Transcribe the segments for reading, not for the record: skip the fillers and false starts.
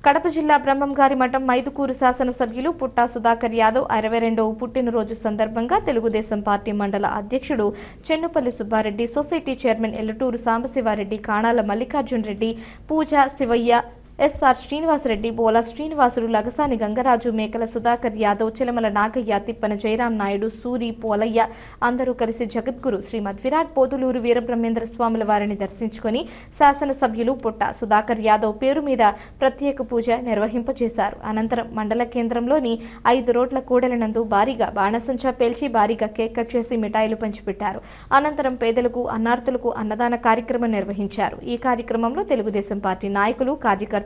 కడప జిల్లా బ్రహ్మంగారి మఠం మైదుకూరు శాసనసభ్యులు పుట్టా సుధాకర్ యాదవ్ 62వ పుట్టినరోజు సందర్భంగా తెలుగుదేశం పార్టీ మండల అధ్యక్షుడు చెన్నుపల్లి సుబ్బారెడ్డి, సొసైటీ చైర్మన్ ఎల్లటూరు సాంబశివారెడ్డి, కాణాల మల్లికార్జున్ రెడ్డి, పూజ శివయ్య, ఎస్ఆర్ శ్రీనివాసరెడ్డి, బోలా శ్రీనివాసులు, లగసాని గంగరాజు, మేకల సుధాకర్ యాదవ్, చిలమల నాగయ్య, తిప్పన జయరాం నాయుడు, సూరి, పోలయ్య అందరూ కలిసి జగద్గురు శ్రీమద్ విరాట్ పోతులూరు వీరబ్రహ్మేంద్ర స్వాముల వారిని దర్శించుకొని శాసనసభ్యులు పుట్టా సుధాకర్ యాదవ్ పేరు మీద ప్రత్యేక పూజ నిర్వహింపజేశారు. అనంతరం మండల కేంద్రంలోని 5 రోడ్ల కూడలినందు భారీగా బాణసంచా పేల్చి భారీగా కేక్ కట్ చేసి మిఠాయిలు పంచిపెట్టారు. అనంతరం పేదలకు, అన్నార్తులకు అన్నదాన కార్యక్రమం నిర్వహించారు. ఈ కార్యక్రమంలో తెలుగుదేశం పార్టీ నాయకులు, కార్యకర్తలు,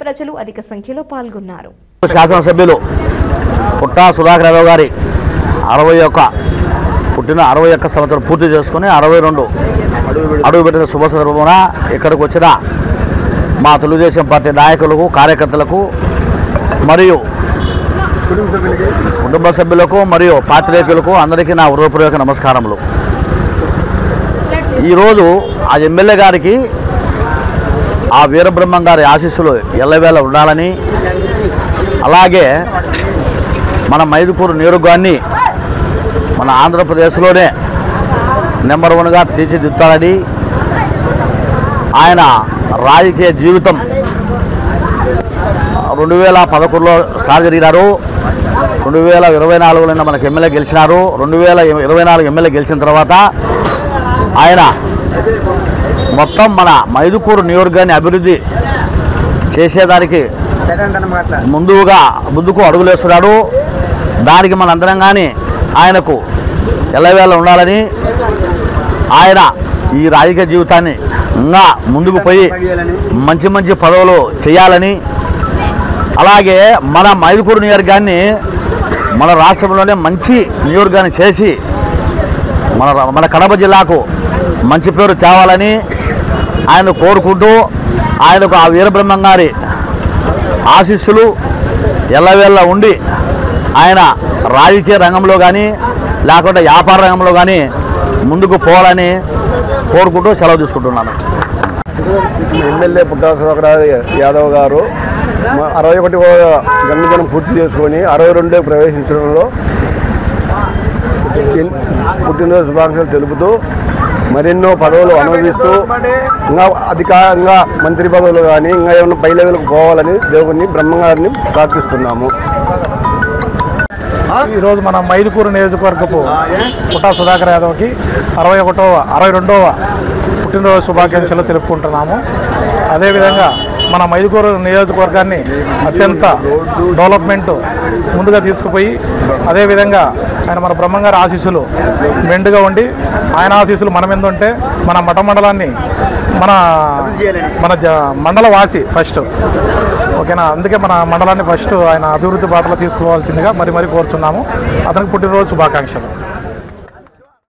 ప్రజలు అధిక సంఖ్యలో పాల్గొన్నారు. శాసనసభ్యులు పుట్టా సుధాకర్ యాదవ్ గారి 61 సంవత్సరం పూర్తి చేసుకుని 62 అడుగుపెట్టిన శుభ సందర్భమున ఇక్కడికి వచ్చిన మా తెలుగుదేశం పార్టీ నాయకులకు, కార్యకర్తలకు మరియు కుటుంబ సభ్యులకు మరియు పాత్రికేయులకు అందరికీ నా హృదయపూర్వక నమస్కారములు. ఈరోజు ఆ ఎమ్మెల్యే గారికి ఆ వీరబ్రహ్మం గారి ఆశీస్సులు ఎల్లవేళ ఉండాలని, అలాగే మన మైదుకూరు నియోజకవర్గాన్ని మన ఆంధ్రప్రదేశ్లోనే నెంబర్ 1గా తీర్చిదిద్దాలని, ఆయన రాజకీయ జీవితం 2011లో స్టార్ట్ జరిగినారు. 2024లో మనకు ఎమ్మెల్యే గెలిచినారు. 2024 ఎమ్మెల్యే గెలిచిన తర్వాత ఆయన మొత్తం మన మైదుకూరు నియోజకవర్గాన్ని అభివృద్ధి చేసేదానికి ముందుకు అడుగులేస్తున్నాడు. దానికి మనందరం కానీ ఆయనకు ఎల్లవేళ ఉండాలని, ఆయన ఈ రాజకీయ జీవితాన్ని ఇంకా ముందుకు పోయి మంచి మంచి పదవులు చేయాలని, అలాగే మన మైదుకూరు నియోజకవర్గాన్ని మన రాష్ట్రంలోనే మంచి నియోజకవర్గాన్ని చేసి మన కడప జిల్లాకు మంచి పేరు తేవాలని ఆయన కోరుకుంటూ, ఆయనకు ఆ వీరబ్రహ్మం గారి ఆశీస్సులు ఎల్లవేళ ఉండి ఆయన రాజకీయ రంగంలో కానీ లేకుంటే వ్యాపార రంగంలో కానీ ముందుకు పోవాలని కోరుకుంటూ సెలవు తీసుకుంటున్నాను. ఎమ్మెల్యే పుట్టా సుధాకర్ యాదవ్ గారు 61వ జన్మదినం పూర్తి చేసుకొని 62 ప్రవేశించడంలో పుట్టినరోజు శుభాకాంక్షలు తెలుపుతూ మరెన్నో పదవులు అనుభవిస్తూ ఇంకా అధికారంగా మంత్రి పదవులు కానీ ఇంకా ఏమైనా పై లెవెల్కి పోవాలని దేవుడిని బ్రహ్మంగారిని ప్రార్థిస్తున్నాము. ఈరోజు మన మైదుకూరు నియోజకవర్గపు పుట్టా సుధాకర్ యాదవ్కి 62వ పుట్టినరోజు శుభాకాంక్షలు తెలుపుకుంటున్నాము. అదేవిధంగా మన మైదుకూరు నియోజకవర్గాన్ని అత్యంత డెవలప్మెంట్ ముందుగా తీసుకుపోయి, అదేవిధంగా ఆయన మన బ్రహ్మంగారి ఆశీస్సులు మెండుగా ఉండి, ఆయన ఆశీస్సులు మన మీద ఉంటే మన మఠ మండలాన్ని మన మండల వాసి ఫస్ట్, ఓకేనా. అందుకే మన మండలాన్ని ఫస్ట్ ఆయన అభివృద్ధి బాటలో తీసుకోవాల్సిందిగా మరి కోరుచున్నాము. అతనికి పుట్టినరోజు శుభాకాంక్షలు.